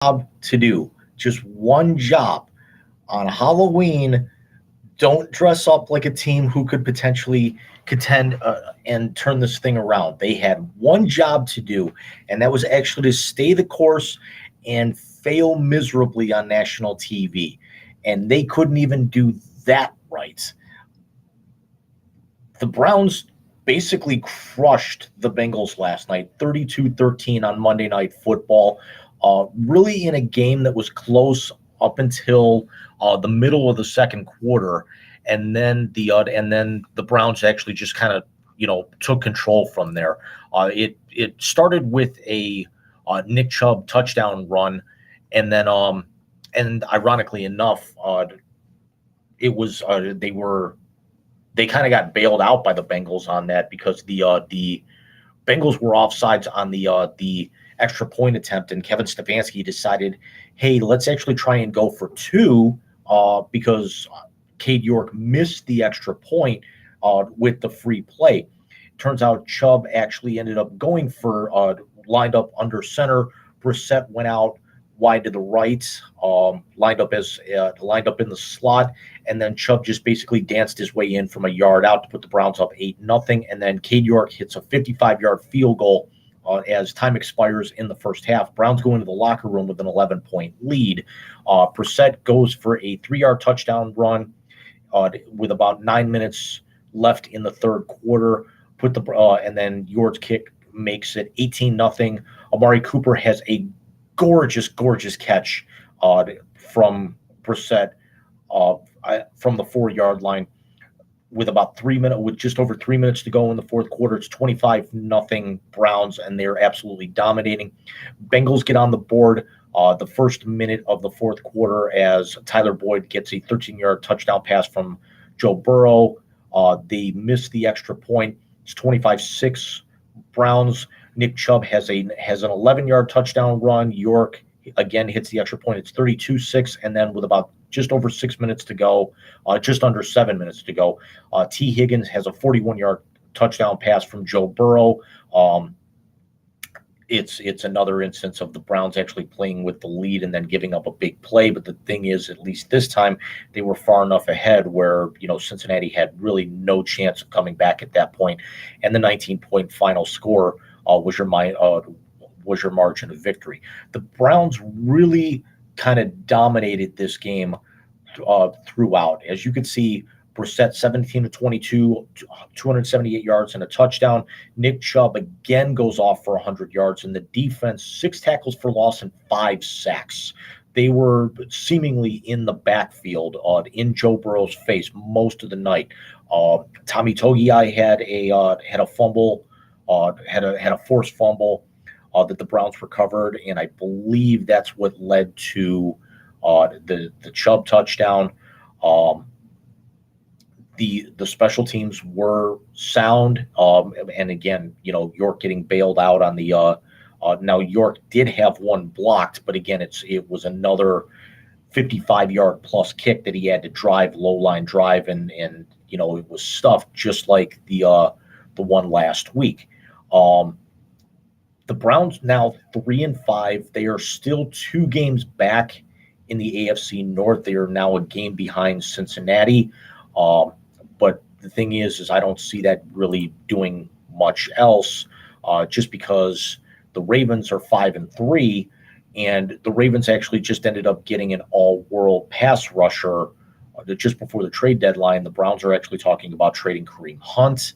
job to do, just one job on Halloween. Don't dress up like a team who could potentially contend and turn this thing around. They had one job to do, and that was actually to stay the course and fail miserably on national TV. And they couldn't even do that right. The Browns basically crushed the Bengals last night, 32-13 on Monday Night Football. Really in a game that was close up until the middle of the second quarter, and then the Browns actually just kind of took control from there. It started with a Nick Chubb touchdown run, and then and ironically enough, it was they kind of got bailed out by the Bengals on that because the Bengals were offsides on the extra point attempt, and Kevin Stefanski decided, hey, let's actually try and go for two because Cade York missed the extra point with the free play. Turns out Chubb actually ended up going for lined up under center. Brissett went out wide to the right, lined up in the slot, and then Chubb just basically danced his way in from a yard out to put the Browns up 8-0. And then Cade York hits a 55-yard field goal as time expires in the first half. Browns go into the locker room with an 11-point lead. Brissett goes for a 3-yard touchdown run with about 9 minutes left in the third quarter. And then York's kick makes it 18-0. Amari Cooper has a gorgeous catch from Brissett from the 4-yard line with just over 3 minutes to go in the fourth quarter. It's 25-0 Browns, and they're absolutely dominating. Bengals get on the board the first minute of the fourth quarter as Tyler Boyd gets a 13-yard touchdown pass from Joe Burrow. They miss the extra point. It's 25-6 Browns. Nick Chubb has an 11-yard touchdown run. York again hits the extra point. It's 32-6, and then with about just over 6 minutes to go, just under 7 minutes to go, T. Higgins has a 41-yard touchdown pass from Joe Burrow. It's another instance of the Browns actually playing with the lead and then giving up a big play. But the thing is, at least this time, they were far enough ahead where Cincinnati had really no chance of coming back at that point. And the 19-point final score was your margin of victory. The Browns really kind of dominated this game throughout. As you could see, Brissett 17-22, 278 yards and a touchdown. Nick Chubb again goes off for 100 yards, and the defense 6 tackles for loss and 5 sacks. They were seemingly in the backfield in Joe Burrow's face most of the night. Tommy Togiai had a fumble, had a forced fumble that the Browns recovered, and I believe that's what led to the Chubb touchdown. The special teams were sound, and again, York getting bailed out on the. Now York did have one blocked, but again, it was another 55-yard plus kick that he had to drive, low line drive, and it was stuffed just like the one last week. The Browns now 3-5. They are still 2 games back in the AFC North. They are now a game behind Cincinnati. But the thing is I don't see that really doing much else, just because the Ravens are 5-3, and the Ravens actually just ended up getting an all-world pass rusher just before the trade deadline. The Browns are actually talking about trading Kareem Hunt.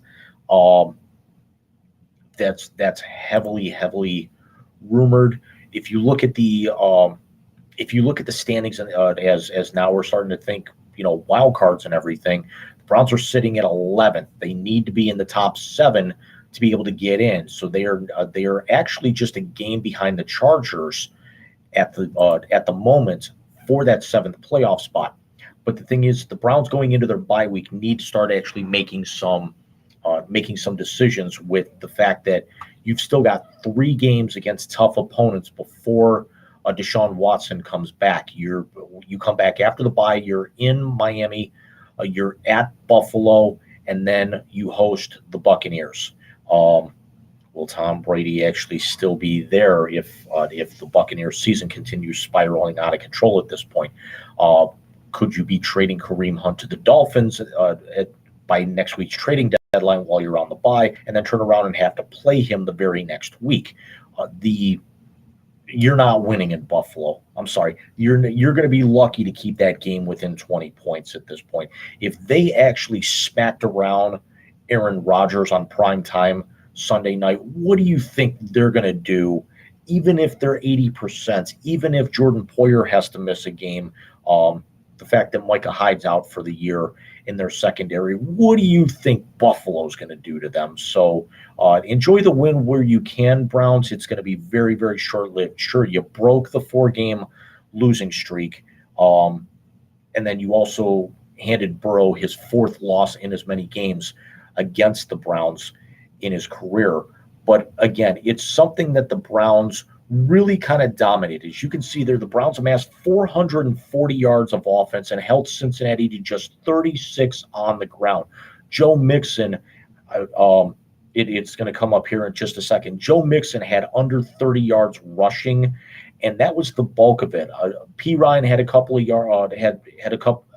That's heavily rumored. If you look at the standings, as now we're starting to think, wild cards and everything, the Browns are sitting at 11th. They need to be in the top 7 to be able to get in. So they are actually just a game behind the Chargers at the moment for that 7th playoff spot. But the thing is, the Browns going into their bye week need to start actually making some decisions, with the fact that you've still got 3 games against tough opponents before Deshaun Watson comes back. You come back after the bye. You're in Miami, you're at Buffalo, and then you host the Buccaneers. Will Tom Brady actually still be there if the Buccaneers season continues spiraling out of control at this point? Uh, could you be trading Kareem Hunt to the Dolphins by next week's trading deadline while you're on the bye, and then turn around and have to play him the very next week? The You're not winning in Buffalo. I'm sorry. You're going to be lucky to keep that game within 20 points at this point. If they actually smacked around Aaron Rodgers on prime time Sunday night, what do you think they're going to do? Even if they're 80%, even if Jordan Poyer has to miss a game, the fact that Micah Hyde's out for the year in their secondary, what do you think Buffalo's going to do to them? So enjoy the win where you can, Browns. It's going to be very, very short-lived. Sure, you broke the 4-game losing streak, and then you also handed Burrow his 4th loss in as many games against the Browns in his career. But again, it's something that the Browns really kind of dominated. As you can see there, the Browns amassed 440 yards of offense and held Cincinnati to just 36 on the ground. Joe Mixon, it's going to come up here in just a second. Joe Mixon had under 30 yards rushing, and that was the bulk of it. P. Ryan had a couple of yards, had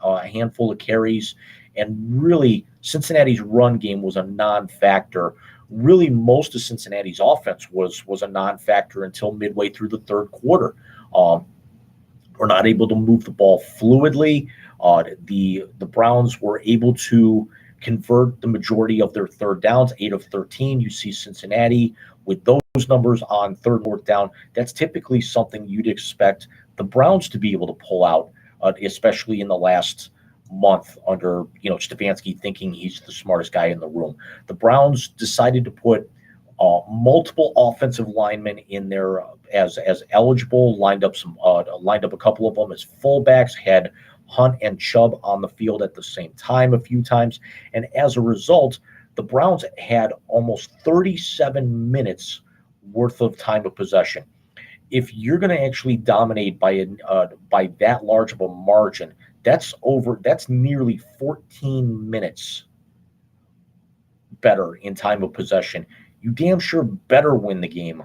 a handful of carries, and really Cincinnati's run game was a non-factor. Really, most of Cincinnati's offense was a non-factor until midway through the third quarter. We're not able to move the ball fluidly. The Browns were able to convert the majority of their third downs, 8 of 13. You see Cincinnati with those numbers on third and fourth down. That's typically something you'd expect the Browns to be able to pull out, especially in the last month under Stefanski thinking he's the smartest guy in the room. The Browns decided to put multiple offensive linemen in there as eligible. Lined up a couple of them as fullbacks. Had Hunt and Chubb on the field at the same time a few times, and as a result, the Browns had almost 37 minutes worth of time of possession. If you're going to actually dominate by that large of a margin, that's nearly 14 minutes better in time of possession. You damn sure better win the game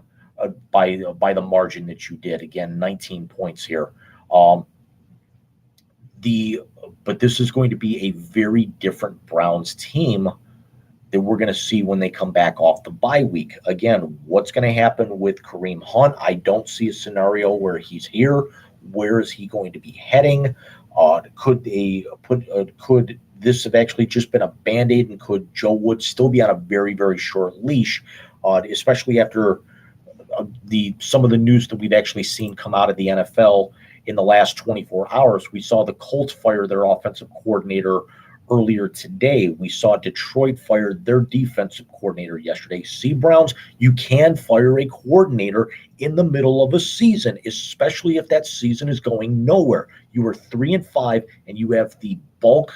by the margin that you did. Again, 19 points here. But this is going to be a very different Browns team that we're going to see when they come back off the bye week. Again, what's going to happen with Kareem Hunt? I don't see a scenario where he's here. Where is he going to be heading? Could this have actually just been a Band-Aid, and could Joe Woods still be on a very, very short leash, especially after some of the news that we've actually seen come out of the NFL in the last 24 hours? We saw the Colts fire their offensive coordinator earlier today. We saw Detroit fire their defensive coordinator yesterday. See, Browns, you can fire a coordinator in the middle of a season, especially if that season is going nowhere. You are 3-5, and you have the bulk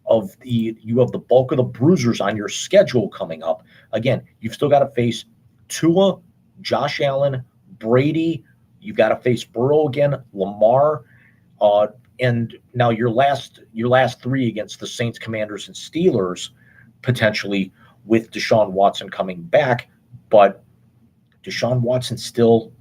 of the bruisers on your schedule coming up. Again, you've still got to face Tua, Josh Allen, Brady. You've got to face Burrow again, Lamar, and now your last 3 against the Saints, Commanders, and Steelers, potentially with Deshaun Watson coming back. But Deshaun Watson still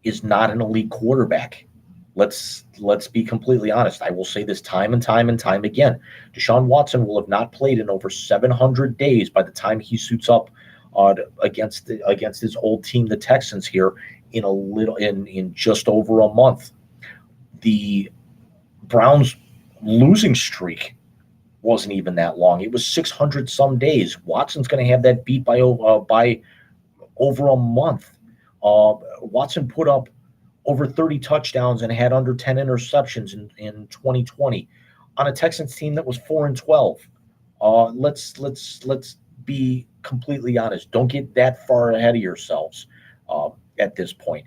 is not an elite quarterback. Let's be completely honest. I will say this time and time and time again. Deshaun Watson will have not played in over 700 days by the time he suits up against his old team, the Texans, here in just over a month. The Browns' losing streak wasn't even that long. It was 600 some days. Watson's going to have that beat by over a month. Watson put up over 30 touchdowns and had under 10 interceptions in 2020 on a Texans team that was 4-12. Let's be completely honest. Don't get that far ahead of yourselves at this point.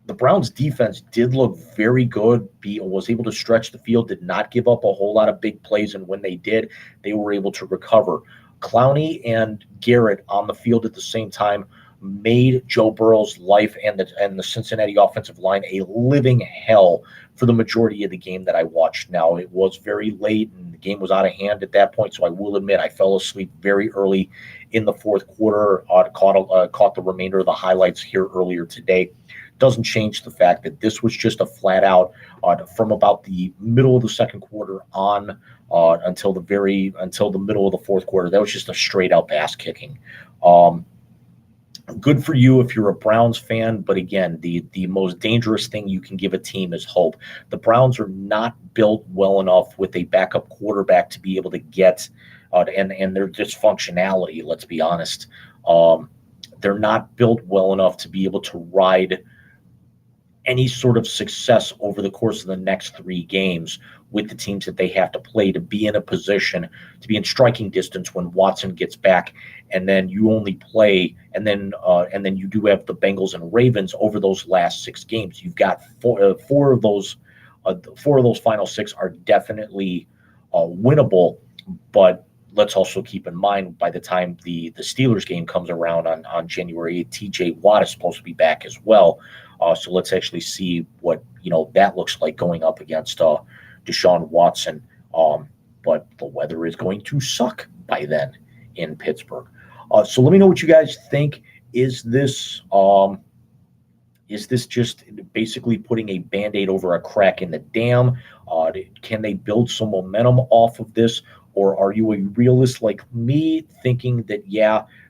The Browns defense did look very good, was able to stretch the field, did not give up a whole lot of big plays, and when they did, they were able to recover. Clowney and Garrett on the field at the same time made Joe Burrow's life and the Cincinnati offensive line a living hell for the majority of the game that I watched. Now, it was very late and the game was out of hand at that point, so I will admit I fell asleep very early in the fourth quarter. Caught the remainder of the highlights here earlier today. Doesn't change the fact that this was just a flat out from about the middle of the second quarter on until the middle of the fourth quarter. That was just a straight out ass kicking. Good for you if you're a Browns fan, but again, the most dangerous thing you can give a team is hope. The Browns are not built well enough with a backup quarterback to be able to get and their dysfunctionality. Let's be honest, they're not built well enough to be able to ride any sort of success over the course of the next 3 games with the teams that they have to play to be in a position to be in striking distance when Watson gets back. And then you only play, and then you do have the Bengals and Ravens over those last 6 games. You've got four of those final 6 are definitely winnable, but let's also keep in mind by the time the Steelers game comes around on January 8th, TJ Watt is supposed to be back as well. So let's actually see what that looks like going up against Deshaun Watson. But the weather is going to suck by then in Pittsburgh. So let me know what you guys think. Is this just basically putting a Band-Aid over a crack in the dam? Can they build some momentum off of this? Or are you a realist like me, thinking that,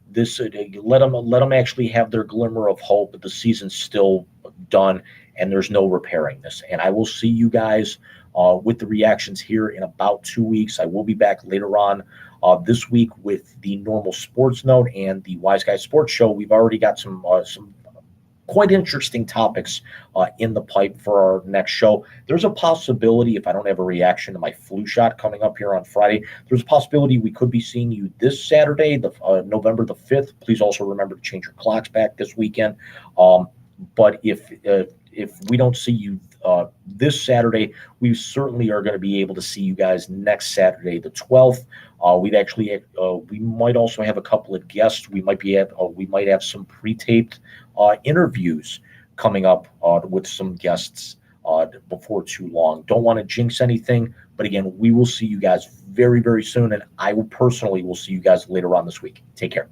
this let them actually have their glimmer of hope, but the season's still done and there's no repairing this? And I will see you guys with the reactions here in about 2 weeks. I will be back later on this week with the normal sports note and the Wise Guy Sports Show. We've already got some quite interesting topics in the pipe for our next show. There's a possibility, if I don't have a reaction to my flu shot coming up here on Friday, there's a possibility we could be seeing you this Saturday, November the 5th. Please also remember to change your clocks back this weekend. But if we don't see you this Saturday, we certainly are going to be able to see you guys next Saturday, the 12th. We might also have a couple of guests. We might have some pre-taped interviews coming up with some guests before too long. Don't want to jinx anything, but again, we will see you guys very, very soon, and I will personally see you guys later on this week. Take care.